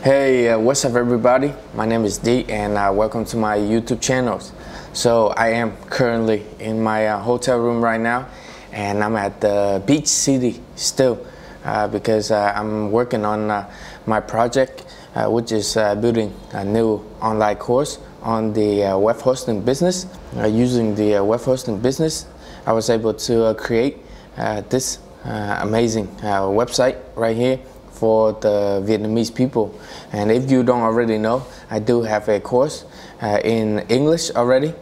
Hey, what's up everybody? My name is D and welcome to my YouTube channels. So I am currently in my hotel room right now, and I'm at the beach city still because I'm working on my project, which is building a new online course on the web hosting business. Using the web hosting business, I was able to create this amazing website right here for the Vietnamese people. And if you don't already know, I do have a course in English already.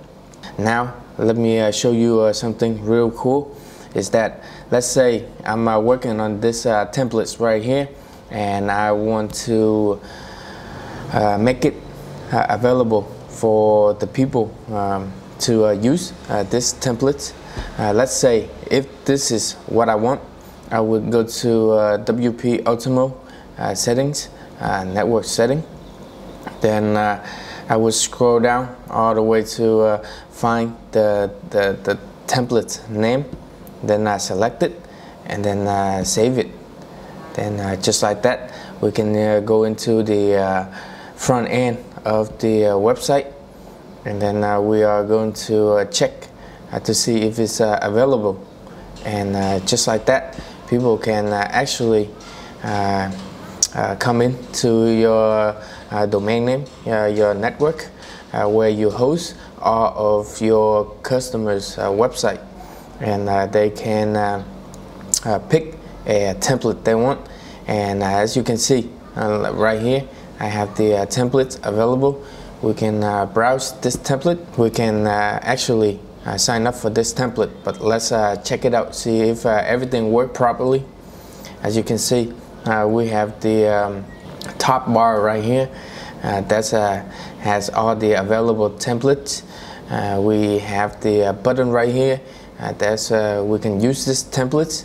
Now let me show you something real cool. Is that, let's say I'm working on this templates right here, and I want to make it available for the people to use this template. Let's say if this is what I want, I would go to WP Ultimo settings, network setting. Then I would scroll down all the way to find the template name. Then I select it and then save it. Then just like that, we can go into the front end of the website, and then we are going to check to see if it's available. And just like that, people can actually come into your domain name, your network, where you host all of your customers' website, and they can pick a template they want. And as you can see right here, I have the templates available. We can browse this template. We can actually sign up for this template, but let's check it out, see if everything worked properly. As you can see, we have the top bar right here that has all the available templates. We have the button right here that's we can use this templates.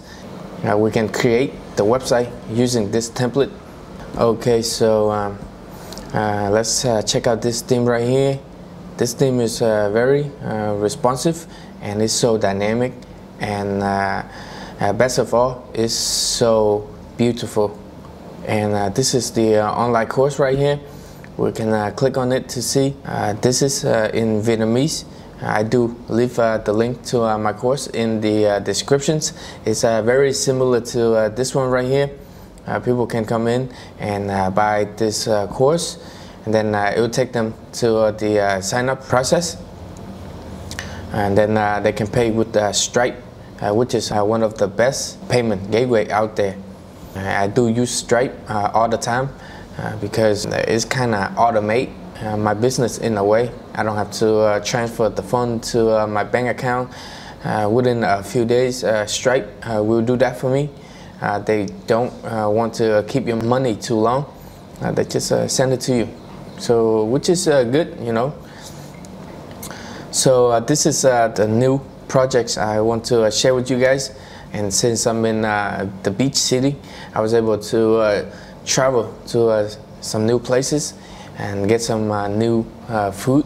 We can create the website using this template. Okay, so let's check out this theme right here. This theme is very responsive, and it's so dynamic, and best of all, it's so beautiful. And this is the online course right here. We can click on it to see. This is in Vietnamese. I do leave the link to my course in the descriptions. It's very similar to this one right here. People can come in and buy this course, and then it will take them to the sign-up process, and then they can pay with Stripe, which is one of the best payment gateway out there. I do use Stripe all the time because it's kind of automate my business in a way. I don't have to transfer the fund to my bank account. Within a few days, Stripe will do that for me. They don't want to keep your money too long. They just send it to you. So, which is good, you know. So this is the new projects I want to share with you guys. And since I'm in the beach city, I was able to travel to some new places and get some new food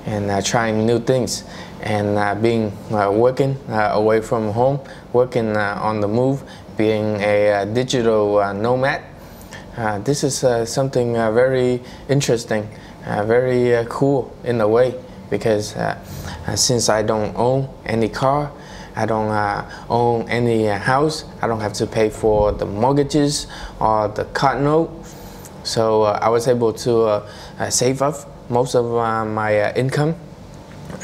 and trying new things. And being working away from home, working on the move, being a digital nomad. This is something very interesting, very cool in a way, because since I don't own any car, I don't own any house, I don't have to pay for the mortgages or the car note. So I was able to save up most of my income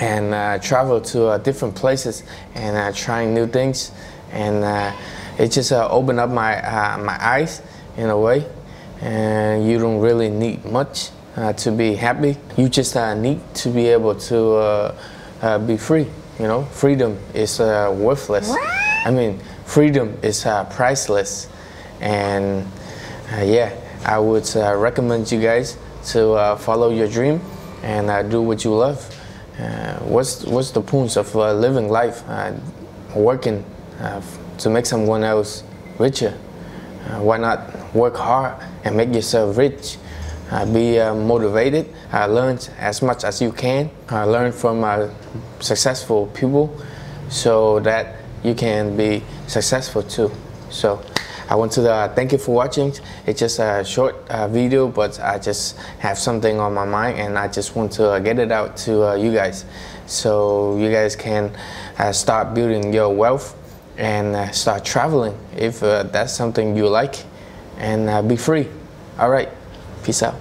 and travel to different places and trying new things. And it just opened up my eyes in a way. And you don't really need much to be happy. You just need to be able to be free. You know, freedom is worthless. I mean, freedom is priceless. And yeah, I would recommend you guys to follow your dream and do what you love. What's the point of living life working to make someone else richer? Why not work hard and make yourself rich? Be motivated, learn as much as you can, learn from successful people so that you can be successful too. So I want to thank you for watching. It's just a short video, but I just have something on my mind and I just want to get it out to you guys, so you guys can start building your wealth and start traveling if that's something you like, and be free. All right, peace out.